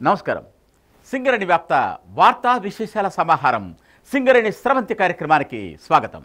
నమస్కారం. సింగరేణి వ్యాప్త వార్తా విశేషాల సమాహారం సింగరేణి స్రవంతి కార్యక్రమానికి స్వాగతం.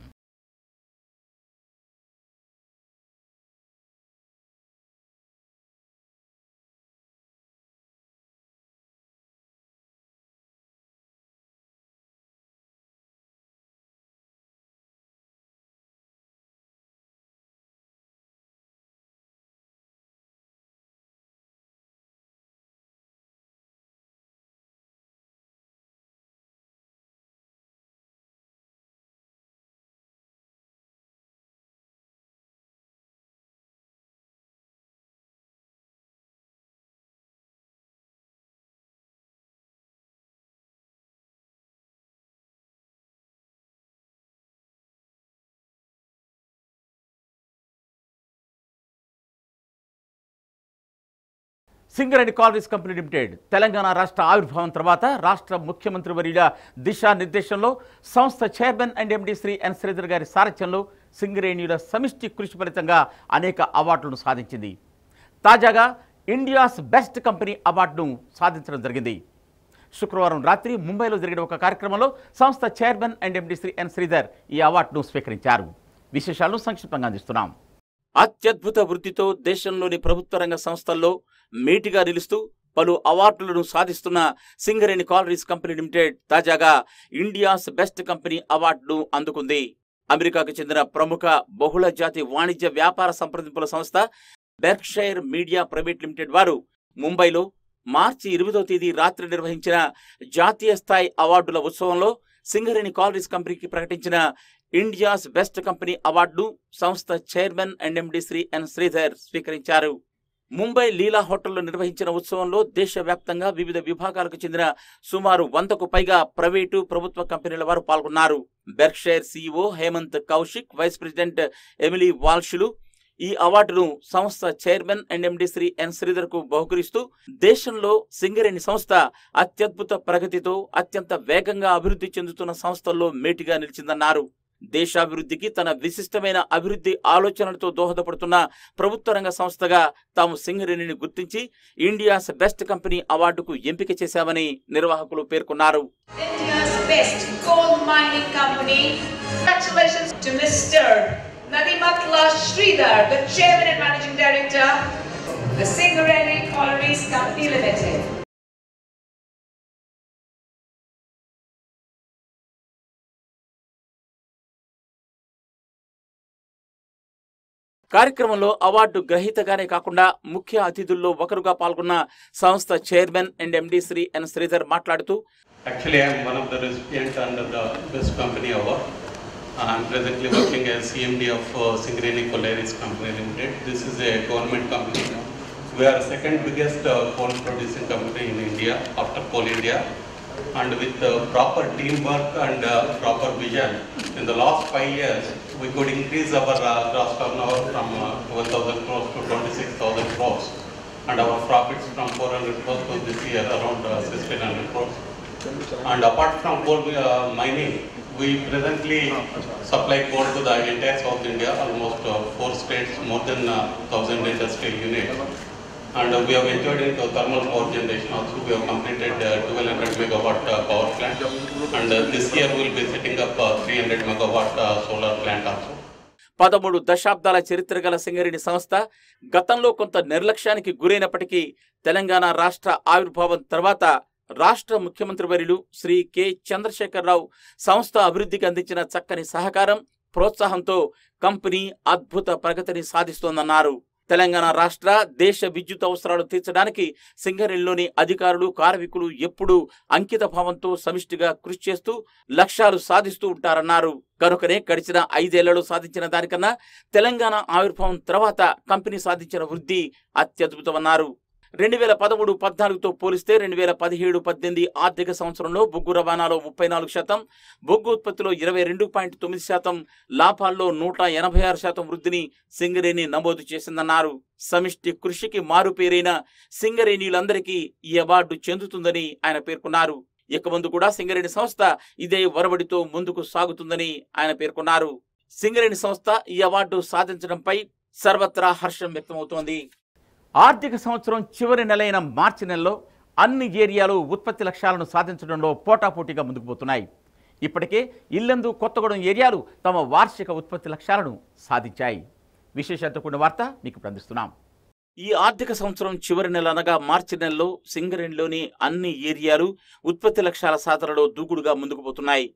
Singareni collieries company limited Telangana రాష్ట్ర ఆవిర్భావం తర్వాత రాష్ట్ర ముఖ్యమంత్రి వర్యుల దిశానిర్దేశంలో సంస్థ chairman and MD Shri N Sridhar గారి సారథ్యంలో సింగరేణియుల సమిష్టి కృషి ఫలితంగా అనేక అవార్డులను సాధించింది. తాజాగా ఇండియాస్ బెస్ట్ కంపెనీ అవార్డును సాధించడం జరిగింది. శుక్రవారం రాత్రి ముంబైలో జరిగిన ఒక కార్యక్రమంలో సంస్థ chairman and MD Shri N Sridhar ఈ అవార్డును స్వీకరించారు. విశేషాలను సంక్షిప్తంగా అందిస్తున్నాం. అత్యద్భుత వృద్ధితో దేశంలోని ప్రభుత్వ రంగ సంస్థల్లో మేటిగా నిలుస్తూ పలు అవార్డులను సాధిస్తున్న సింగరేణి కాలరీస్ కంపెనీ లిమిటెడ్ తాజాగా ఇండియాస్ బెస్ట్ కంపెనీ అవార్డును అందుకుంది. అమెరికాకు చెందిన ప్రముఖ బహుళ జాతి వాణిజ్య వ్యాపార సంప్రదింపుల సంస్థ బెర్క్షైర్ మీడియా ప్రైవేట్ లిమిటెడ్ వారు ముంబైలో మార్చి 8వ తేదీ రాత్రి నిర్వహించిన జాతీయ స్థాయి అవార్డుల ఉత్సవంలో సింగరేణి కాలరీస్ కంపెనీకి ప్రకటించిన ఇండియాస్ బెస్ట్ కంపెనీ అవార్డును సంస్థ chairman and MD Shri N Sridhar స్వీకరించారు. ముంబై లీలా హోటల్లో నిర్వహించిన ఉత్సవంలో దేశవ్యాప్తంగా వివిధ విభాగాలకు చెందిన సుమారు 100కు పైగా ప్రైవేటు ప్రభుత్వ కంపెనీల వారు పాల్గొన్నారు. Berkshire CEO Hemant Kaushik, vice president Emily వాల్షులు ఈ అవార్డును సంస్థ chairman and MD Shri N Sridhar కు బహుకరిస్తూ దేశంలో సింగరేణి సంస్థ అత్యద్భుత ప్రగతితో అత్యంత వేగంగా అభివృద్ధి చెందుతున్న సంస్థల్లో మేటిగా నిలిచిందన్నారు. దేశాభివృద్ధికి తన విశిష్టమైన అభివృద్ధి ఆలోచనలతో దోహదపడుతున్న ప్రభుత్వ రంగ సంస్థగా తాము సింగరేణిని గుర్తించి ఇండియాస్ బెస్ట్ కంపెనీ అవార్డుకు ఎంపిక చేశామని నిర్వాహకులు పేర్కొన్నారు. India's best coal mining company. Congratulations to Mr. Nadimatla Sridhar, the Chairman and Managing Director, the Singareni Collieries Company Limited. కార్యక్రమంలో అవార్డు గ్రహీతగానే కాకుండా ముఖ్య అతిథుల్లో ఒకరుగా పాల్గొన్న సంస్థ chairman and MD Shri N Sridhar మాట్లాడుతూ, Actually, I am one of the recipients under the Best Company Award. I am presently working as CMD of Singareni Collieries Company Limited. This is a government company. We are second biggest coal producing company in India after Coal India. And with proper teamwork and proper vision, in the last 5 years, we could increase our gross turnover from 12,000 crores to 26,000 crores, and our profits from 400 crores to this year around 1,600 crores. And apart from coal mining, we presently supply coal to the entire South India, almost 4 states, more than 1,000 industrial units. And we have entered into thermal power generation also. We have completed 1200 megawatt power plant, and this year we will be setting up 300 megawatt solar plant also. 13 దశాబ్దాల చరిత్ర గల సింగరేణి సంస్థ గతంలో కొంత నిర్లక్ష్యానికి గురైనప్పటికీ తెలంగాణ రాష్ట్ర ఆవిర్భావం తర్వాత రాష్ట్ర ముఖ్యమంత్రి వర్యులు శ్రీ కె చంద్రశేఖరరావు సంస్థ అభివృద్ధికి అందించిన చక్కని సహకారం, ప్రోత్సాహంతో కంపెనీ అద్భుత ప్రగతిని సాధిస్తోందన్నారు. తెలంగాణ రాష్ట్ర దేశ విద్యుత్ అవసరాలు తీర్చడానికి సింగరేణిలోని అధికారులు, కార్మికులు ఎప్పుడూ అంకిత భావంతో సమిష్టిగా కృషి చేస్తూ లక్ష్యాలు సాధిస్తూ ఉంటారన్నారు. కనుకనే గడిచిన 5 ఏళ్లలో సాధించిన దానికన్నా తెలంగాణ ఆవిర్భావం తర్వాత కంపెనీ సాధించిన వృద్ధి అత్యద్భుతమన్నారు. 2013-14తో పోలిస్తే 2017-18 ఆర్థిక సంవత్సరంలో బొగ్గు రవాణాలో 34%, బొగ్గు ఉత్పత్తిలో 22.9%, లాభాల్లో 186% వృద్ధిని సింగరేణి నమోదు చేసిందన్నారు. సమిష్టి కృషికి మారుపేరైన సింగరేణిలందరికీ ఈ అవార్డు చెందుతుందని ఆయన పేర్కొన్నారు. ఇక ముందు కూడా సింగరేణి సంస్థ ఇదే వరవడితో ముందుకు సాగుతుందని ఆయన పేర్కొన్నారు. సింగరేణి సంస్థ ఈ అవార్డు సాధించడంపై సర్వత్రా హర్షం వ్యక్తమవుతోంది. ఆర్థిక సంవత్సరం చివరి నెలైన మార్చి నెలలో అన్ని ఏరియాలు ఉత్పత్తి లక్ష్యాలను సాధించడంలో పోటాపోటీగా ముందుకు పోతున్నాయి. ఇప్పటికే ఇల్లందు, కొత్తగూడెం ఏరియాలు తమ వార్షిక ఉత్పత్తి లక్ష్యాలను సాధించాయి. విశేషాలతో కూడిన వార్త మీకు అందిస్తున్నాం. ఈ ఆర్థిక సంవత్సరం చివరి నెల అనగా మార్చి నెలలో సింగరేణిలోని అన్ని ఏరియాలు ఉత్పత్తి లక్ష్యాల సాధనలో దూకుడుగా ముందుకు పోతున్నాయి.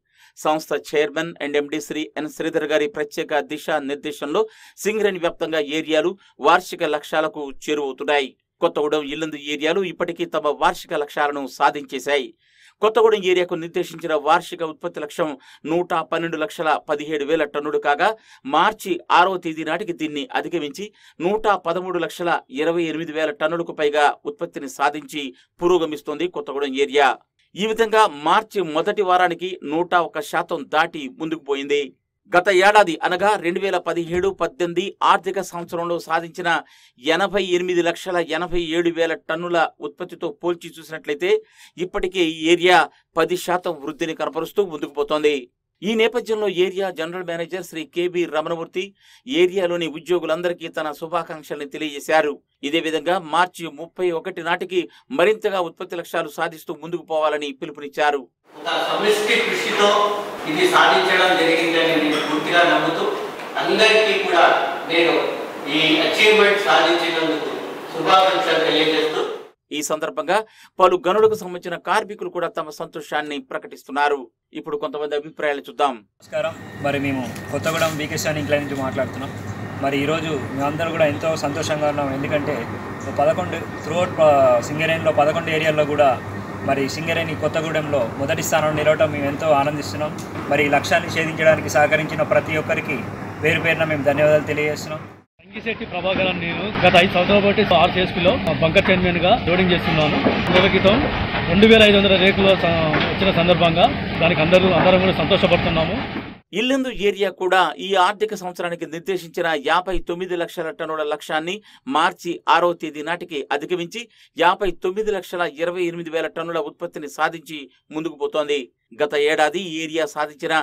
సంస్థ chairman and MD Shri N Sridhar గారి ప్రత్యేక దిశా నిర్దేశంలో సింగరేణి వ్యాప్తంగా ఏరియాలు వార్షిక లక్ష్యాలకు చేరువవుతున్నాయి. కొత్తగూడెం, ఇల్లందు ఏరియాలు ఇప్పటికీ తమ వార్షిక లక్ష్యాలను సాధించేశాయి. కొత్తగూడెం ఏరియాకు నిర్దేశించిన వార్షిక ఉత్పత్తి లక్ష్యం 112,17,000 టన్నులు కాగా మార్చి 6వ తేదీ నాటికి దీన్ని అధిగమించి 113,28,000 టన్నులకు పైగా ఉత్పత్తిని సాధించి పురోగమిస్తోంది కొత్తగూడెం ఏరియా. ఈ విధంగా మార్చి మొదటి వారానికి 101% దాటి ముందుకు పోయింది. గత ఏడాది అనగా 2017-18 ఆర్థిక సంవత్సరంలో సాధించిన 88,87,000 టన్నుల ఉత్పత్తితో పోల్చి చూసినట్లయితే ఇప్పటికే ఈ ఏరియా 10% వృద్ధిని కనపరుస్తూ ముందుకు పోతోంది. ఈ నేపథ్యంలో area general manager Shri KB Ramanamurthy ఏరియాలోని ఉద్యోగులందరికీ తన శుభాకాంక్షల్ని తెలియజేశారు. ఇదే విధంగా మార్చి 31 నాటికి మరింతగా ఉత్పత్తి లక్ష్యాలు సాధిస్తూ ముందుకు పోవాలని పిలుపునిచ్చారు. సమిష్టి కృషితో ఇది సాధించడం జరిగిందని నేను పూర్తిగా నమ్ముతూ అందరికీ కూడా నేను ఈ అచీవ్మెంట్ సాధించినందుకు శుభాకాంక్షలు తెలియజేస్తూ ఈ సందర్భంగా పలు గనులకు సంబంధించిన కార్మికులు కూడా తమ సంతోషాన్ని ప్రకటిస్తున్నారు. ఇప్పుడు కొంతమంది అభిప్రాయాలు చూద్దాం. నమస్కారం. మరి మేము కొత్తగూడెం వీకేశాన్ ఇంక్లైన్ నుంచి మాట్లాడుతున్నాం. మరి ఈరోజు మేమందరూ కూడా ఎంతో సంతోషంగా ఉన్నాం. ఎందుకంటే 11 త్రూఅవుట్ సింగరేణిలో 11 ఏరియాల్లో కూడా మరి సింగరేణి కొత్తగూడెంలో మొదటి స్థానంలో నిలవటం మేము ఎంతో ఆనందిస్తున్నాం. మరి ఈ లక్ష్యాన్ని ఛేదించడానికి సహకరించిన ప్రతి ఒక్కరికి పేరు పేరున మేము ధన్యవాదాలు తెలియజేస్తున్నాం. సంగిశెట్టి ప్రభాకర్ నేను గత 5 సంవత్సరాల బట్టి ఆర్సిఎస్పిలో బంకర్ చైర్మన్ గా లోడింగ్ చేస్తున్నాను. నెల క్రితం 2,500 రేకులు వచ్చిన సందర్భంగా దానికి అందరం కూడా సంతోషపడుతున్నాము. ఇల్లందు ఏరియా కూడా ఈ ఆర్థిక సంవత్సరానికి నిర్దేశించిన 59 లక్షల టన్నుల లక్ష్యాన్ని మార్చి 6వ తేదీ నాటికి అధిగమించి 59,28,000 టన్నుల ఉత్పత్తిని సాధించి ముందుకు పోతోంది. గత ఏడాది ఈ ఏరియా సాధించిన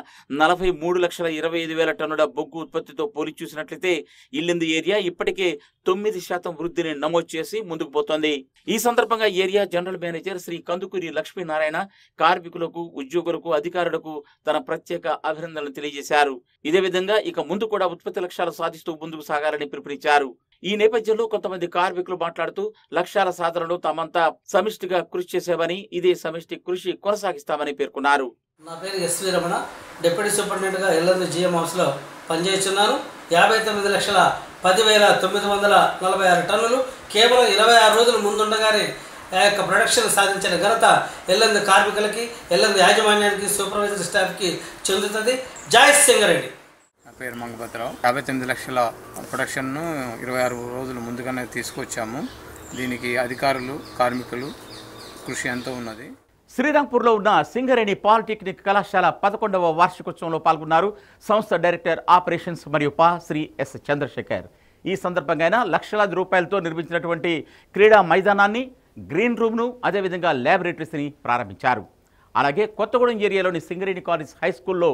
43,25,000 టన్నుల బొగ్గు ఉత్పత్తితో పోలి చూసినట్లయితే ఇల్లందు ఏరియా ఇప్పటికే 9% వృద్ధిని నమోదు చేసి ముందుకు పోతోంది. ఈ సందర్భంగా area general manager Shri Kandukuri Lakshminarayana కార్మికులకు, ఉద్యోగులకు, అధికారులకు తన ప్రత్యేక అభినందనలు తెలియజేశారు. ఇదే విధంగా ఇక ముందు కూడా ఉత్పత్తి లక్ష్యాలు సాధిస్తూ ముందుకు సాగాలని పిలుపునిచ్చారు. ఈ నేపథ్యంలో కొంతమంది కార్మికులు మాట్లాడుతూ లక్ష్యాల సాధనలో తామంతా సమిష్టిగా కృషి చేసేవని, ఇదే సమిష్టి కృషి కొనసాగిస్తామని పేర్కొన్నారు. నా పేరు ఎస్వి రమణ, డిప్యూటీ సూపరింటెండెంట్గా ఇల్లందు జిఎం హౌస్లో పనిచేస్తున్నాను. 59,10,946 టన్నులు కేవలం 26 రోజుల ముందుండగానే ఆ యొక్క ప్రొడక్షన్ సాధించిన ఘనత ఇల్లందు కార్మికులకి, ఇల్లందు యాజమాన్యానికి, సూపర్వైజర్ స్టాఫ్కి చెందుతుంది. జై సింగరేణి. నా పేరు మంగపతిరావు. 59 లక్షల ప్రొడక్షన్ను 26 రోజులు ముందుగానే తీసుకొచ్చాము. దీనికి అధికారులు, కార్మికులు కృషి ఎంతో ఉన్నది. శ్రీరాంపూర్లో ఉన్న సింగరేణి పాలిటెక్నిక్ కళాశాల 11వ వార్షికోత్సవంలో పాల్గొన్నారు సంస్థ డైరెక్టర్ ఆపరేషన్స్ మరియు పా శ్రీ ఎస్ చంద్రశేఖర్. ఈ సందర్భంగా ఆయన లక్షలాది రూపాయలతో నిర్మించినటువంటి క్రీడా మైదానాన్ని, గ్రీన్ రూమ్ను, అదేవిధంగా ల్యాబొరేటరీస్ని ప్రారంభించారు. అలాగే కొత్తగూడెం ఏరియాలోని సింగరేణి కాలేజ్ హై స్కూల్లో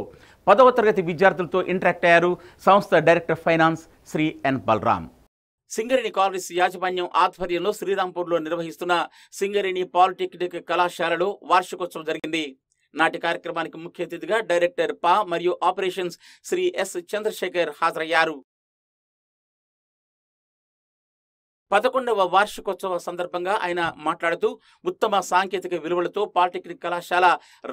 10వ తరగతి విద్యార్థులతో ఇంటరాక్ట్ అయ్యారు సంస్థ director finance Shri N Balaram. Singareni college యాజమాన్యం ఆధ్వర్యంలో శ్రీరాంపూర్లో నిర్వహిస్తున్న సింగరేణి పాలిటెక్నిక్ కళాశాలలో వార్షికోత్సవం జరిగింది. నాటి కార్యక్రమానికి ముఖ్య అతిథిగా డైరెక్టర్ పా మరియు ఆపరేషన్స్ శ్రీ ఎస్ చంద్రశేఖర్ హాజరయ్యారు. 11వ వార్షికోత్సవ సందర్భంగా ఆయన మాట్లాడుతూ ఉత్తమ సాంకేతిక విలువలతో పాలిటెక్నిక్ కళాశాల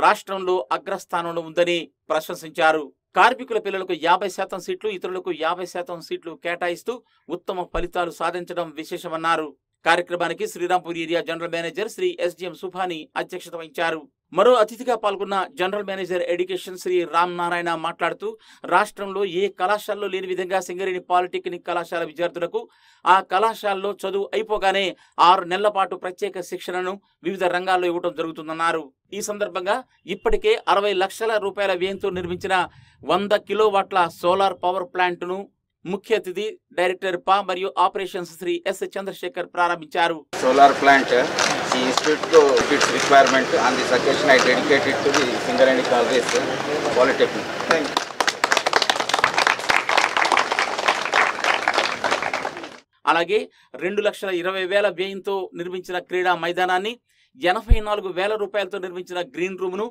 రాష్ట్రంలో అగ్రస్థానంలో ఉందని ప్రశంసించారు. కార్మికుల పిల్లలకు 50% సీట్లు, ఇతరులకు 50% సీట్లు కేటాయిస్తూ ఉత్తమ ఫలితాలు సాధించడం విశేషమన్నారు. కార్యక్రమానికి Srirampur area general manager Shri SDM Subhani అధ్యక్షత వహించారు. మరో అతిథిగా పాల్గొన్న general manager education Shri Ram Narayana మాట్లాడుతూ రాష్ట్రంలో ఏ కళాశాలలో లేని విధంగా సింగరేణి పాలిటెక్నిక్ కళాశాల విద్యార్థులకు ఆ కళాశాలలో చదువు అయిపోగానే 6 నెలల పాటు ప్రత్యేక శిక్షణను వివిధ రంగాల్లో ఇవ్వడం జరుగుతుందన్నారు. ఈ సందర్భంగా ఇప్పటికే 60 లక్షల రూపాయల వ్యయంతో నిర్మించిన 100 కిలోవాట్ల సోలార్ పవర్ ప్లాంట్ను ముఖ్య అతిథి డైరెక్టర్ పా మరియు ఆపరేషన్స్ శ్రీ ఎస్ చంద్రశేఖర్ ప్రారంభించారు. Solar plant is fit to its requirement. On this occasion, I dedicate it to the Singareni College Polytechnic. Thank you. అలాగే 2,20,000 వ్యయంతో నిర్మించిన క్రీడా మైదానాన్ని, 84,000 రూపాయలతో నిర్మించిన గ్రీన్ రూమ్ను,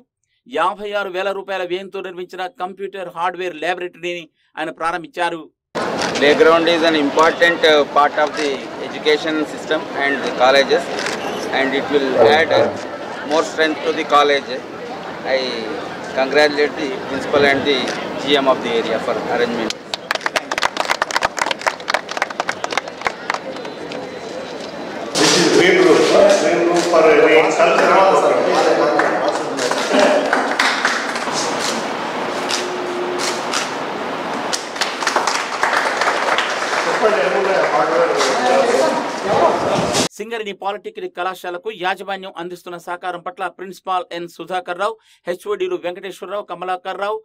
56,000 రూపాయల వ్యయంతో నిర్మించిన కంప్యూటర్ హార్డ్వేర్ ల్యాబొరేటరీని ఆయన ప్రారంభించారు. Playground is an important part of the education system and the colleges, and it will add more strength to the college. I congratulate the principal and the GM of the area for arrangement. This is green room for any cultural program. Singareni polytechnic కళాశాలకు యాజమాన్యం అందిస్తున్న సహకారం పట్ల principal N Sudhakar Rao, హెచ్ఓడీలు Venkateswararao, Kamalakar Rao,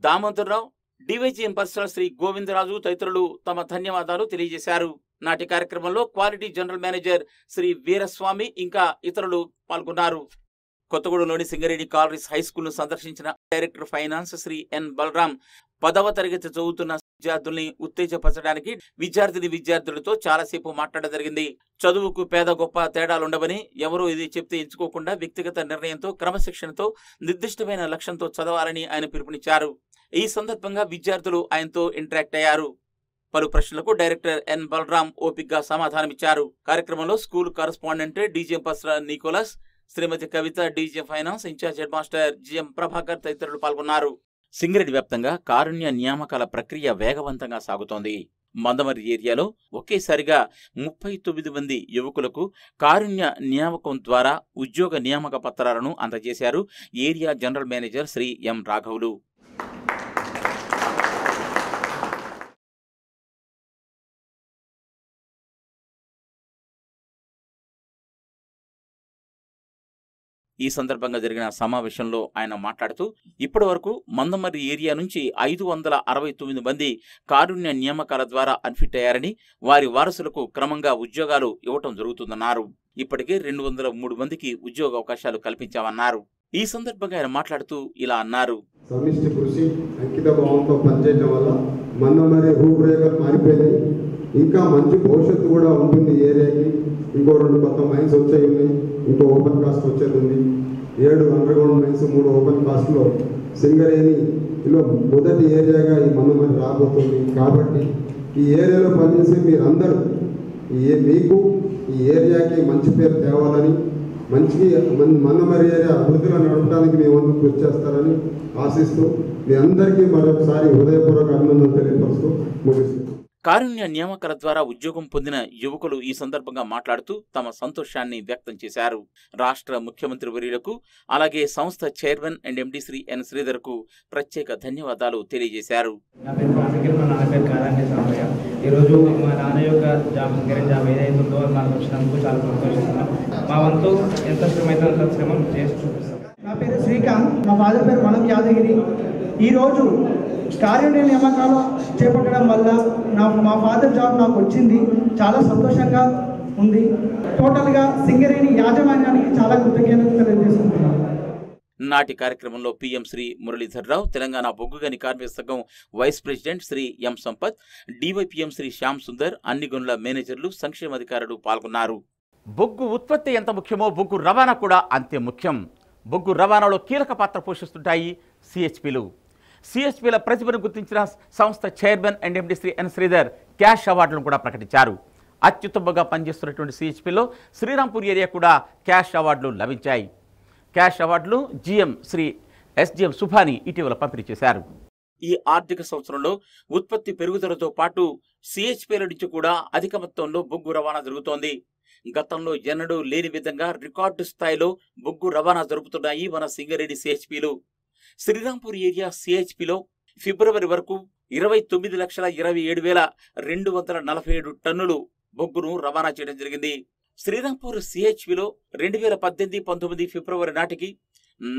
Damodar Rao, DyGM personnel Shri Govindaraju తదితరులు తమ ధన్యవాదాలు తెలియజేశారు. నాటి కార్యక్రమంలో quality general manager Shri Veeraswamy ఇంకా ఇతరులు పాల్గొన్నారు. కొత్తగూడెంలోని సింగరేణి కాలరీస్ హై స్కూల్ ను సందర్శించిన director finance Shri N Balram 10వ తరగతి చదువుతున్న విద్యార్థుల్ని ఉత్తేజపరచడానికి విద్యార్థులతో చాలాసేపు మాట్లాడడం జరిగింది. చదువుకు పేద గొప్ప తేడాలుండవని, ఎవరూ ఇది చెప్తే ఎంచుకోకుండా వ్యక్తిగత నిర్ణయంతో, క్రమశిక్షణతో, నిర్దిష్టమైన లక్ష్యంతో చదవాలని ఆయన పిలుపునిచ్చారు. ఈ సందర్భంగా విద్యార్థులు ఆయనతో ఇంటరాక్ట్ అయ్యారు. పలు ప్రశ్నలకు డైరెక్టర్ ఎన్ బలరాం ఓపికగా సమాధానమిచ్చారు. కార్యక్రమంలో school correspondent DGM personnel Nicholas, Shrimati Kavitha, DGM finance in charge head master GM Prabhakar తదితరులు పాల్గొన్నారు. సింగరేణి వ్యాప్తంగా కారుణ్య నియామకాల ప్రక్రియ వేగవంతంగా సాగుతోంది. మందమరి ఏరియాలో ఒకేసారిగా 39 మంది యువకులకు కారుణ్య నియామకం ద్వారా ఉద్యోగ నియామక పత్రాలను అందజేశారు ఏరియా జనరల్ మేనేజర్ శ్రీ ఎం రాఘవులు. ఈ సందర్భంగా జరిగిన సమావేశంలో ఆయన మాట్లాడుతూ, ఇప్పటి వరకు మందమర్రి ఏరియా నుంచి 569 మంది కారుణ్య నియామకాల ద్వారా అన్ఫిట్ అయ్యారని, వారి వారసులకు క్రమంగా ఉద్యోగాలు ఇవ్వటం జరుగుతుందన్నారు. ఇప్పటికే 203 మందికి ఉద్యోగ అవకాశాలు కల్పించామన్నారు. ఈ సందర్భంగా ఆయన మాట్లాడుతూ ఇలా అన్నారు. సమిష్టి కృషి, అంకిత భావంతో పనిచేయడం వల్ల మందమర్రి రూపురేఖలు మారిపోయినాయి. ఇంకా మంచి భవిష్యత్తు కూడా ఉంటుంది ఏరియాకి. ఇంకో 2 కొత్త మైన్స్ వచ్చాయి ఉన్నాయి. ఇంకో ఓపెన్ కాస్ట్ వచ్చేది ఉంది. 7 అండర్గ్రౌండ్ మైన్స్, 3 ఓపెన్ కాస్ట్లో సింగరేణిలో మొదటి ఏరియాగా ఈ మందమర్రి రాబోతుంది. కాబట్టి ఈ ఏరియాలో పనిచేసే మీరందరూ మీకు ఈ ఏరియాకి మంచి పేరు తేవాలని, మందమర్రి ఏరియా అభివృద్ధిలో నడపడానికి మీ వంతు కృషి చేస్తారని ఆశిస్తూ మీ అందరికీ మరొకసారి హృదయపూర్వక అభినందనలు తెలియపరుస్తూ ముగిస్తున్నాను. కారుణ్య నియామకాల ద్వారా ఉద్యోగం పొందిన యువకులు ఈ సందర్భంగా మాట్లాడుతూ తమ సంతోషాన్ని వ్యక్తం చేశారు. రాష్ట్ర ముఖ్యమంత్రి వర్యులకు, అలాగే సంస్థ చైర్మన్ అండ్ ఎండి శ్రీ ఎన్ శ్రీధర్కు ప్రత్యేక ధన్యవాదాలు తెలియజేశారు. ఈరోజు మా నాన్న యొక్క సింగరేణి జాబ్ ఏదైతుందో మనకు వచ్చినందుకు చాలా సంతోషిస్తున్నాం. మా వంతు ఎంత శ్రమైతే అంత శ్రమ చేసి చూపిస్తాం. నా పేరు శ్రీకాంత్, మా ఫాదర్ పేరు వనం యాదగిరి. ఈరోజు కారుణ్య నియామకాలు చేపట్టడం వల్ల మా ఫాదర్ జాబ్ నాకు వచ్చింది. చాలా సంతోషంగా ఉంది. టోటల్గా సింగరేణి యాజమాన్యానికి చాలా కృతజ్ఞతలు తెలియజేస్తున్నాను. నాటి కార్యక్రమంలో పిఎం శ్రీ మురళీధర్రావు, తెలంగాణ బొగ్గు గని కార్మిక సంఘం వైస్ ప్రెసిడెంట్ శ్రీ ఎం సంపత్, డివైపిఎం శ్రీ శ్యామ్ సుందర్, అన్ని గనుల మేనేజర్లు, సంక్షేమాధికారులు పాల్గొన్నారు. బొగ్గు ఉత్పత్తి ఎంత ముఖ్యమో బొగ్గు రవాణా కూడా అంతే ముఖ్యం. బొగ్గు రవాణాలో కీలక పాత్ర పోషిస్తుంటాయి సిహెచ్పిలు. సిహెచ్పిల ప్రతిభను గుర్తించిన సంస్థ chairman and MD Shri N Sridhar cash అవార్డులను కూడా ప్రకటించారు. అత్యుత్తమంగా పనిచేస్తున్నటువంటి సిహెచ్పిలో శ్రీరాంపూర్ ఏరియా కూడా క్యాష్ అవార్డులు లభించాయి. క్యాష్ అవార్డులు జిఎం శ్రీ ఎస్జిఎం సుభాని ఇటీవల పంపిణీ చేశారు. ఈ ఆర్థిక సంవత్సరంలో ఉత్పత్తి పెరుగుదలతో పాటు సిహెచ్పిల నుంచి కూడా అధిక మొత్తంలో బొగ్గు రవాణా జరుగుతోంది. గతంలో ఎన్నడూ లేని విధంగా రికార్డు స్థాయిలో బొగ్గు రవాణా జరుపుతున్నాయి మన సింగరేణి సిహెచ్పిలు. శ్రీరాంపూర్ ఏరియా సిహెచ్పిలో ఫిబ్రవరి వరకు 29,27,247 టన్నులు బొగ్గును రవాణా చేయడం జరిగింది. శ్రీరాంపూర్ సిహెచ్పిలో 2018-19 ఫిబ్రవరి నాటికి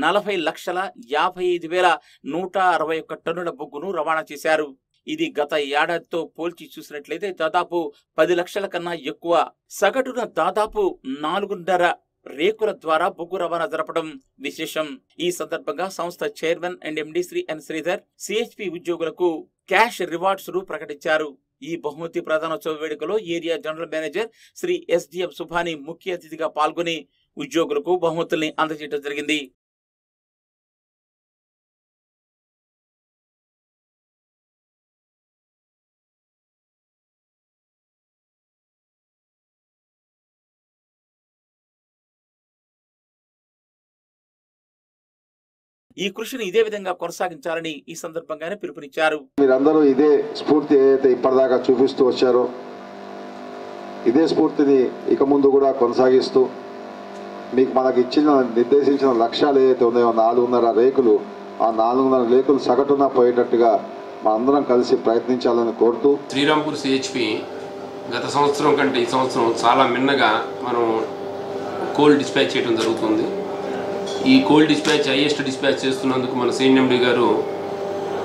40,55,161 టన్నుల బొగ్గును రవాణా చేశారు. ఇది గత ఏడాదితో పోల్చి చూసినట్లయితే దాదాపు 10 లక్షల కన్నా ఎక్కువ. సగటున దాదాపు 4.5 రేకుల ద్వారా బొగ్గు రవాణా జరపడం విశేషం. ఈ సందర్భంగా సంస్థ chairman and MD Shri N Sridhar CHP ఉద్యోగులకు క్యాష్ రివార్డ్స్ ను ప్రకటించారు. ఈ బహుమతి ప్రధానోత్సవ వేడుకలో area general manager Shri SDM Subhani ముఖ్య అతిథిగా పాల్గొని ఉద్యోగులకు బహుమతుల్ని అందజేయడం జరిగింది. ఈ కృషిని ఇదే విధంగా కొనసాగించాలని ఈ సందర్భంగానే పిలుపునిచ్చారు. మీరందరూ ఇదే స్ఫూర్తి ఏదైతే ఇప్పటిదాకా చూపిస్తూ వచ్చారో ఇదే స్ఫూర్తిని ఇక ముందు కూడా కొనసాగిస్తూ మీకు మనకి నిర్దేశించిన లక్ష్యాలు ఏదైతే ఉన్నాయో 4.5 రేకులు, ఆ 4.5 రేకులు సగటున పోయేటట్టుగా మనందరం కలిసి ప్రయత్నించాలని కోరుతూ శ్రీరాంపూర్ సిహెచ్పి గత సంవత్సరం కంటే ఈ సంవత్సరం చాలా మిన్నగా మనం కోల్ డిస్పాచ్ చేయడం జరుగుతుంది. ఈ కోల్ డిస్పాచ్ హైయెస్ట్ డిస్పాచ్ చేస్తున్నందుకు మన CNMD గారు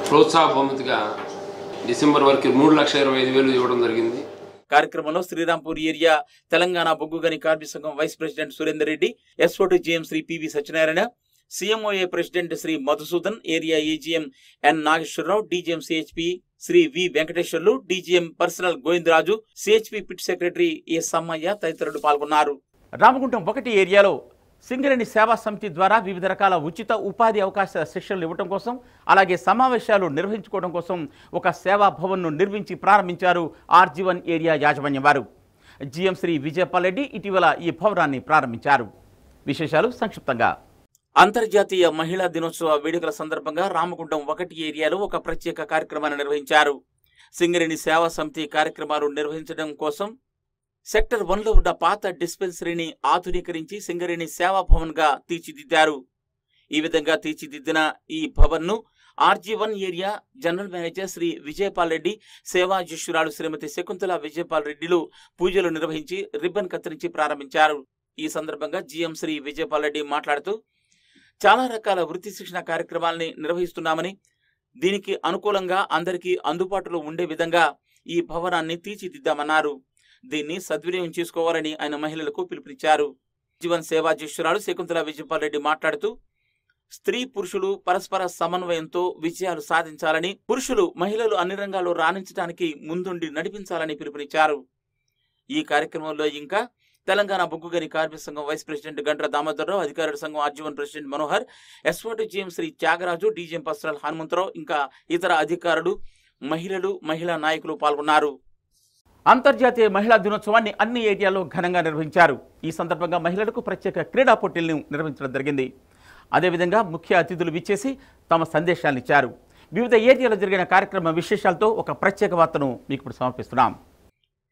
ప్రోత్సాహ బహుమతిగా డిసెంబర్ వరకు 3,25,000 ఇవ్వడం జరిగింది. కార్యక్రమంలో శ్రీరాంపూర్ ఏరియా తెలంగాణ బొగ్గు గని కార్మిక సంఘం vice president Surender Reddy, SO2 GM Shri PV Satyanarayana, CMOA president Shri Madhusudan, area AGM N Nageswararao, DGM CHP Shri V Venkateswarlu, DGM personnel Govindaraju, CHP pit secretary A Sammaiah తదితరులు పాల్గొన్నారు. రామగుండం 1 ఏరియాలో సింగరేణి సేవా సమితి ద్వారా వివిధ రకాల ఉచిత ఉపాధి అవకాశ శిక్షణలు ఇవ్వడం కోసం, అలాగే సమావేశాలు నిర్వహించుకోవడం కోసం ఒక సేవా భవన్ను నిర్మించి ప్రారంభించారు RG1 ఏరియా యాజమాన్యం వారు. GM శ్రీ విజయపాల్ రెడ్డి ఇటీవల ఈ భవనాన్ని ప్రారంభించారు. విశేషాలు సంక్షిప్తంగా. అంతర్జాతీయ మహిళా దినోత్సవ వేడుకల సందర్భంగా రామగుండం 1 ఏరియాలో ఒక ప్రత్యేక కార్యక్రమాన్ని నిర్వహించారు. సింగరేణి సేవా సమితి కార్యక్రమాలు నిర్వహించడం కోసం సెక్టర్ 1లో ఉన్న పాత డిస్పెన్సరీని ఆధునీకరించి సింగరేణి సేవా భవన్ గా తీర్చిదిద్దారు. ఈ విధంగా తీర్చిదిద్దిన ఈ భవన్ ను RG1 area general manager Shri Vijayapal Reddy, సేవాధ్యక్షురాలు శ్రీమతి శకుంతల విజయపాల్ రెడ్డిలు పూజలు నిర్వహించి రిబ్బన్ కత్తిరించి ప్రారంభించారు. ఈ సందర్భంగా GM శ్రీ విజయపాల్ రెడ్డి మాట్లాడుతూ చాలా రకాల వృత్తి శిక్షణ కార్యక్రమాలని నిర్వహిస్తున్నామని, దీనికి అనుకూలంగా అందరికీ అందుబాటులో ఉండే విధంగా ఈ భవనాన్ని తీర్చిదిద్దామన్నారు. దీన్ని సద్వినియోగం చేసుకోవాలని ఆయన మహిళలకు పిలుపునిచ్చారు. జీవన్ సేవాధ్యక్షురాలు శకుంతల విజయపాల్ రెడ్డి మాట్లాడుతూ స్త్రీ పురుషులు పరస్పర సమన్వయంతో విజయాలు సాధించాలని, పురుషులు మహిళలు అన్ని రంగాల్లో రాణించడానికి ముందుండి నడిపించాలని పిలుపునిచ్చారు. ఈ కార్యక్రమంలో ఇంకా తెలంగాణ బొగ్గు గని కార్మిక సంఘం వైస్ ప్రెసిడెంట్ గండ్ర దామోదరరావు, అధికారుల సంఘం RG1 president Manohar, SO2 GM Shri Tyagaraju, DGM personnel Hanumantharao, ఇంకా ఇతర అధికారులు, మహిళలు, మహిళా నాయకులు పాల్గొన్నారు. అంతర్జాతీయ మహిళా దినోత్సవాన్ని అన్ని ఏరియాల్లో ఘనంగా నిర్వహించారు. ఈ సందర్భంగా మహిళలకు ప్రత్యేక క్రీడా పోటీలను నిర్వహించడం జరిగింది. అదేవిధంగా ముఖ్య అతిథులు విచ్చేసి తమ సందేశాలను ఇచ్చారు. వివిధ ఏరియాలో జరిగిన కార్యక్రమ విశేషాలతో ఒక ప్రత్యేక వార్తను మీకు ఇప్పుడు సమర్పిస్తున్నాం.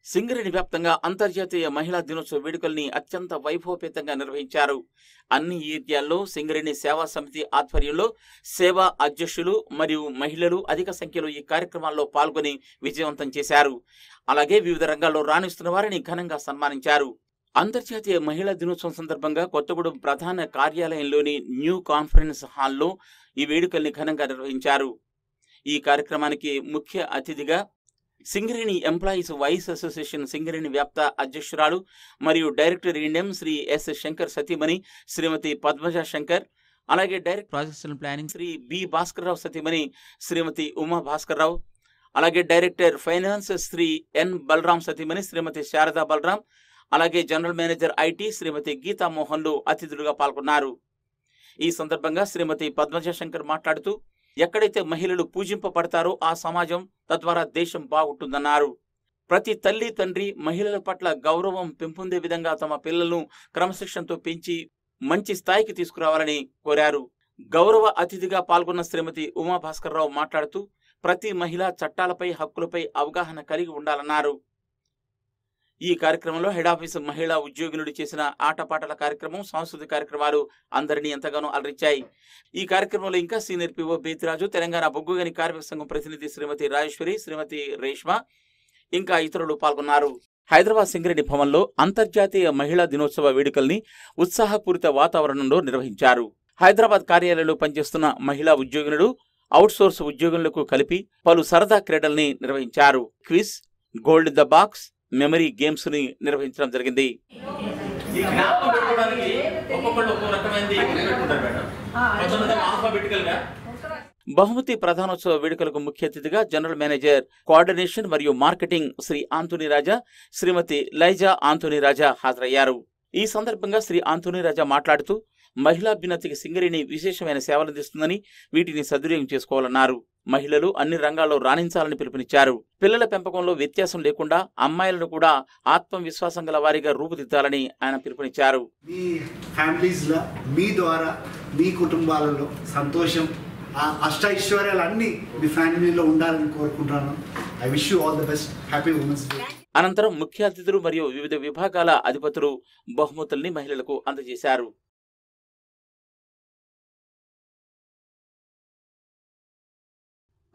సింగరేణి వ్యాప్తంగా అంతర్జాతీయ మహిళా దినోత్సవ వేడుకల్ని అత్యంత వైభవపేతంగా నిర్వహించారు. అన్ని ఏరియాల్లో సింగరేణి సేవా సమితి ఆధ్వర్యంలో సేవా అధ్యక్షులు మరియు మహిళలు అధిక సంఖ్యలో ఈ కార్యక్రమాల్లో పాల్గొని విజయవంతం చేశారు. అలాగే వివిధ రంగాల్లో రాణిస్తున్న వారిని ఘనంగా సన్మానించారు. అంతర్జాతీయ మహిళా దినోత్సవం సందర్భంగా కొత్తగూడెం ప్రధాన కార్యాలయంలోని న్యూ కాన్ఫరెన్స్ హాల్లో ఈ వేడుకల్ని ఘనంగా నిర్వహించారు. ఈ కార్యక్రమానికి ముఖ్య అతిథిగా Singareni employees vice association Singareni వ్యాప్త అధ్యక్షురాలు మరియు డైరెక్టర్ ఇండియం శ్రీ S శంకర్ సతీమణి శ్రీమతి పద్మజ శంకర్, అలాగే director projects and planning Shri B Bhaskarrao సతీమణి శ్రీమతి ఉమా భాస్కర్రావు, అలాగే director finance Shri N Balram సతీమణి శ్రీమతి శారదా బలరాం, అలాగే general manager IT Shrimati Geetha మోహన్లు అతిథులుగా పాల్గొన్నారు. ఈ సందర్భంగా శ్రీమతి పద్మజ శంకర్ మాట్లాడుతూ ఎక్కడైతే మహిళలు పూజింపబడతారో ఆ సమాజం, తద్వారా దేశం బాగుంటుందన్నారు. ప్రతి తల్లి తండ్రి మహిళల పట్ల గౌరవం పెంపొందే విధంగా తమ పిల్లలను క్రమశిక్షణతో పెంచి మంచి స్థాయికి తీసుకురావాలని కోరారు. గౌరవ అతిథిగా పాల్గొన్న శ్రీమతి ఉమా భాస్కర్రావు మాట్లాడుతూ ప్రతి మహిళ చట్టాలపై హక్కులపై అవగాహన కలిగి ఉండాలన్నారు. ఈ కార్యక్రమంలో హెడ్ ఆఫీస్ మహిళా ఉద్యోగులు చేసిన ఆటపాటల కార్యక్రమం, సాంస్కృతిక కార్యక్రమాలు అందరినీ ఎంతగానో అలరించాయి. ఈ కార్యక్రమంలో ఇంకా సీనియర్ PO బేతిరాజు, తెలంగాణ బొగ్గు గని కార్మిక సంఘం ప్రతినిధి శ్రీమతి రాజేశ్వరి, శ్రీమతి రేష్మ, ఇంకా ఇతరులు పాల్గొన్నారు. హైదరాబాద్ సింగరేణి భవన్లో అంతర్జాతీయ మహిళా దినోత్సవ వేడుకల్ని ఉత్సాహపూరిత వాతావరణంలో నిర్వహించారు. హైదరాబాద్ కార్యాలయంలో పనిచేస్తున్న మహిళా ఉద్యోగులు, అవుట్సోర్స్ ఉద్యోగులకు కలిపి పలు సరదా క్రీడల్ని నిర్వహించారు. Quiz, gold the box, memory games ని నిర్వహించడం జరిగింది. బహుమతి ప్రధానోత్సవ వేడుకలకు ముఖ్య అతిథిగా జనరల్ మేనేజర్ కోఆర్డినేషన్ మరియు మార్కెటింగ్ శ్రీ ఆంటోనీ రాజా, శ్రీమతి లైజా ఆంటోనీ రాజా హాజరయ్యారు. ఈ సందర్భంగా శ్రీ ఆంటోనీ రాజా మాట్లాడుతూ మహిళాభ్యున్నతికి సింగరేణి విశేషమైన సేవలందిస్తుందని వీటిని సద్వినియోగం చేసుకోవాలన్నారు. మహిళలు అన్ని రంగాల్లో రాణించాలని పిలుపునిచ్చారు. పిల్లల పెంపకంలో వ్యత్యాసం లేకుండా అమ్మాయిలను కూడా ఆత్మవిశ్వాసం గల వారిగా రూపుదిద్దాలని ఆయన పిలుపునిచ్చారు. మీ ఫ్యామిలీస్లో మీ ద్వారా మీ కుటుంబాలలో సంతోషం అష్టైశ్వర్యాలు అన్నీ మీ ఫ్యామిలీలో ఉండాలని కోరుకుంటున్నాను. I wish you all the best. Happy women's day. అనంతరం ముఖ్య అతిథులు మరియు వివిధ విభాగాల అధిపతులు బహుమతుల్ని మహిళలకు అందజేశారు.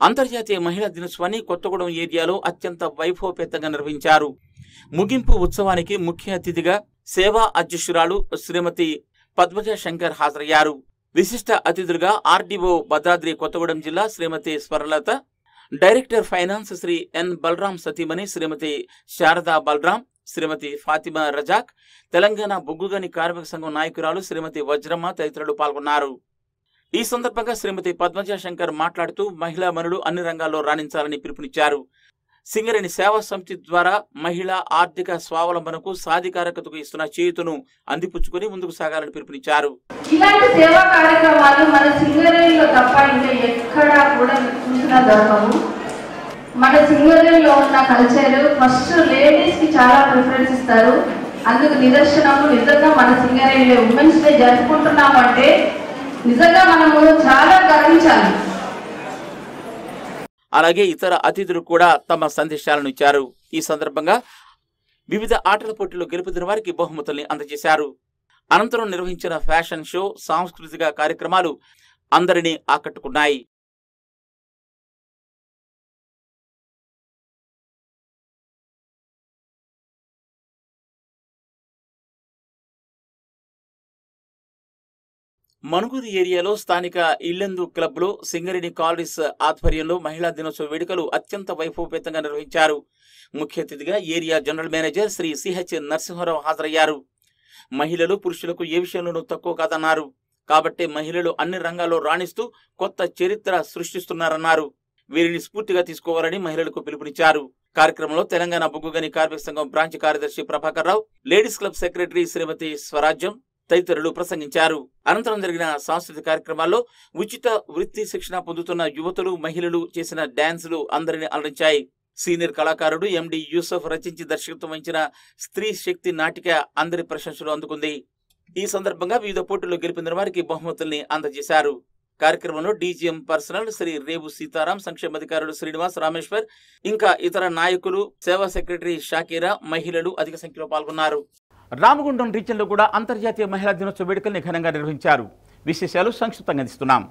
అంతర్జాతీయ మహిళా దినోత్సవాన్ని కొత్తగూడెం ఏరియాలో అత్యంత వైభవపేతంగా నిర్వహించారు. ముగింపు ఉత్సవానికి ముఖ్య అతిథిగా సేవా అధ్యక్షురాలు శ్రీమతి పద్మజ శంకర్ హాజరయ్యారు. విశిష్ట అతిథులుగా ఆర్డీఓ భద్రాద్రి కొత్తగూడెం జిల్లా శ్రీమతి స్వరలత, director finance Shri N Balaram సతీమణి శ్రీమతి శారదా బలరాం, శ్రీమతి ఫాతిమా రజాక్, తెలంగాణ బొగ్గుగని కార్మిక సంఘం నాయకురాలు శ్రీమతి వజ్రమ్మ తదితరులు పాల్గొన్నారు. ఈ సందర్భంగా శ్రీమతి పద్మజ శంకర్ మాట్లాడుతూ మహిళా మనులు అన్ని రంగాల్లో రాణించాలని పిలుపునిచ్చారు. సింగరేణి సేవా సమితి ద్వారా మహిళా ఆర్థిక స్వావలంబనకు సాధికారకతకు ఇస్తున్న చేతును అందిపుచ్చుకుని ముందుకు సాగాలని పిలుపునిచ్చారు. ఇలాంటి సేవా కార్యక్రమాలు మన సింగరేణిలో తప్ప ఇంకా ఎక్కడా కూడా చూసినా దొరకవు. మన సింగరేణిలో ఉన్న కల్చర్ ఫస్ట్ లేడీస్ కి చాలా ప్రిఫరెన్స్ ఇస్తారు. అందుకు నిదర్శనము నిజంగా మన సింగరేణిలో ఉమెన్స్ డే జరుపుకుంటున్నాము అంటే నిజంగా మనము చాలా గర్వించాలి. అలాగే ఇతర అతిథులు కూడా తమ సందేశాలను ఇచ్చారు. ఈ సందర్భంగా వివిధ ఆటల పోటీల్లో గెలుపొందిన వారికి బహుమతుల్ని అందజేశారు. అనంతరం నిర్వహించిన ఫ్యాషన్ షో, సాంస్కృతిక కార్యక్రమాలు అందరినీ ఆకట్టుకున్నాయి. మనుగురు ఏరియాలో స్థానిక ఇల్లెందు క్లబ్లో సింగరేణి కాలనీస్ ఆధ్వర్యంలో మహిళా దినోత్సవ వేడుకలు అత్యంత వైభవపేతంగా నిర్వహించారు. ముఖ్య అతిథిగా area general manager Shri CH Narasimharao హాజరయ్యారు. మహిళలు పురుషులకు ఏ విషయంలోనూ తక్కువ కాదన్నారు. కాబట్టి మహిళలు అన్ని రంగాల్లో రాణిస్తూ కొత్త చరిత్ర సృష్టిస్తున్నారన్నారు. వీరిని స్ఫూర్తిగా తీసుకోవాలని మహిళలకు పిలుపునిచ్చారు. కార్యక్రమంలో తెలంగాణ బొగ్గుగని కార్మిక సంఘం బ్రాంచ్ కార్యదర్శి Prabhakar Rao, ladies club secretary శ్రీమతి స్వరాజ్యం తదితరులు ప్రసంగించారు. అనంతరం జరిగిన సాంస్కృతిక కార్యక్రమాల్లో ఉచిత వృత్తి శిక్షణ పొందుతున్న యువతులు, మహిళలు చేసిన డాన్సులు అందరినీ అలరించాయి. సీనియర్ కళాకారుడు ఎండి యూసఫ్ రచించి దర్శకత్వం వహించిన స్త్రీ శక్తి నాటిక అందరి ప్రశంసలు అందుకుంది. ఈ సందర్భంగా వివిధ పోటీల్లో గెలుపొందిన వారికి బహుమతుల్ని అందజేశారు. కార్యక్రమంలో డీజీఎం పర్సనల్ శ్రీ రేవు సీతారాం, సంక్షేమాధికారులు శ్రీనివాస్, రామేశ్వర్, ఇంకా ఇతర నాయకులు, సేవా సెక్రటరీ షాకీరా, మహిళలు అధిక సంఖ్యలో పాల్గొన్నారు. రామగుండం రీజియన్లో కూడా అంతర్జాతీయ మహిళా దినోత్సవ వేడుకల్ని ఘనంగా నిర్వహించారు. విశేషాలు సంక్షిప్తంగా అందిస్తున్నాం.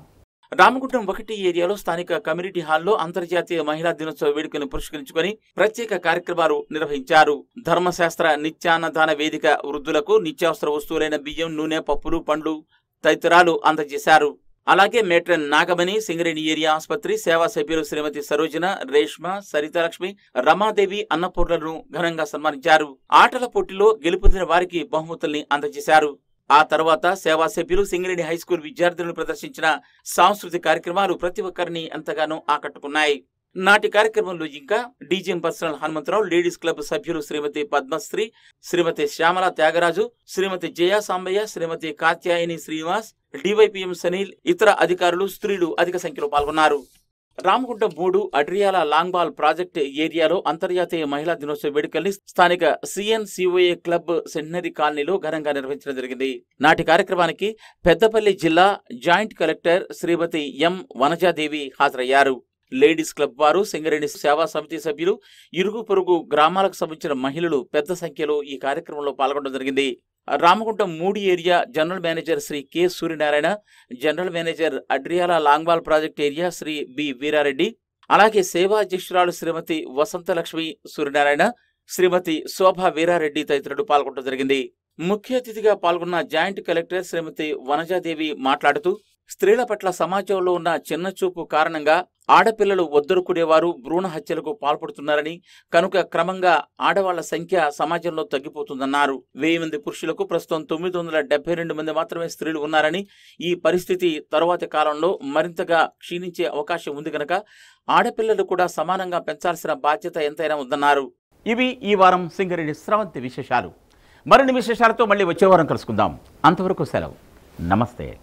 రామగుండం 1 ఏరియాలో స్థానిక కమ్యూనిటీ హాల్లో అంతర్జాతీయ మహిళా దినోత్సవ వేడుకలను పురస్కరించుకొని ప్రత్యేక కార్యక్రమాలు నిర్వహించారు. ధర్మశాస్త్ర నిత్యాన్నదాన వేదిక వృద్ధులకు నిత్యావసర వస్తువులైన బియ్యం, నూనె, పప్పులు, పండ్లు తదితరాలు అందజేశారు. అలాగే మేట్రన్ నాగమణి, సింగరేణి ఏరియా ఆసుపత్రి సేవా సభ్యులు శ్రీమతి సరోజన, రేష్మ, సరితాలక్ష్మి, రమాదేవి, అన్నపూర్ణలను ఘనంగా సన్మానించారు. ఆటల పోటీలో గెలుపొందిన వారికి బహుమతుల్ని అందజేశారు. ఆ తర్వాత సేవా సభ్యులు సింగరేణి హైస్కూల్ విద్యార్థులను ప్రదర్శించిన సాంస్కృతిక కార్యక్రమాలు ప్రతి ఒక్కరిని ఎంతగానో ఆకట్టుకున్నాయి. నాటి కార్యక్రమంలో ఇంకా DGM personnel Hanumantharao, ladies club సభ్యులు శ్రీమతి పద్మశ్రీ, శ్రీమతి శ్యామల త్యాగరాజు, శ్రీమతి జయా సాంబయ్య, శ్రీమతి కాత్యాయని శ్రీనివాస్, డివైపీఎం సనీల్, ఇతర అధికారులు, స్త్రీలు అధిక సంఖ్యలో పాల్గొన్నారు. Ramagundam 3 Adriyala long ball project ఏరియాలో అంతర్జాతీయ మహిళా దినోత్సవ వేడుకల్ని స్థానిక సిఎన్సిఓఏ క్లబ్ సెంటనరీ కాలనీలో ఘనంగా నిర్వహించడం జరిగింది. నాటి కార్యక్రమానికి పెద్దపల్లి జిల్లా జాయింట్ కలెక్టర్ శ్రీమతి ఎం వనజాదేవి హాజరయ్యారు. లేడీస్ క్లబ్ వారు, సింగరేణి సేవా సమితి సభ్యులు, ఇరుగు పొరుగు గ్రామాలకు సంబంధించిన మహిళలు పెద్ద సంఖ్యలో ఈ కార్యక్రమంలో పాల్గొనడం జరిగింది. Ramagundam 3 area general manager Shri K Suryanarayana, general manager Adriyala longwall project area Shri B Veerareddy, అలాగే సేవా అధ్యక్షురాలు శ్రీమతి వసంతలక్ష్మి సూర్యనారాయణ, శ్రీమతి శోభా వీరారెడ్డి తదితరులు పాల్గొనడం జరిగింది. ముఖ్య అతిథిగా పాల్గొన్న జాయింట్ కలెక్టర్ శ్రీమతి వనజాదేవి మాట్లాడుతూ స్త్రీల పట్ల సమాజంలో ఉన్న చిన్నచూపు కారణంగా ఆడపిల్లలు ఒద్దరుకునేవారు భ్రూణ హత్యలకు పాల్పడుతున్నారని, కనుక క్రమంగా ఆడవాళ్ల సంఖ్య సమాజంలో తగ్గిపోతుందన్నారు. 1000 మంది పురుషులకు ప్రస్తుతం 972 మంది మాత్రమే స్త్రీలు ఉన్నారని, ఈ పరిస్థితి తరువాతి కాలంలో మరింతగా క్షీణించే అవకాశం ఉంది కనుక ఆడపిల్లలు కూడా సమానంగా పెంచాల్సిన బాధ్యత ఎంతైనా ఉందన్నారు. ఇవి ఈ వారం సింగరేణి స్రవంతి విశేషాలు. మరిన్ని విశేషాలతో మళ్ళీ వచ్చే వారం కలుసుకుందాం. అంతవరకు సెలవు. నమస్తే.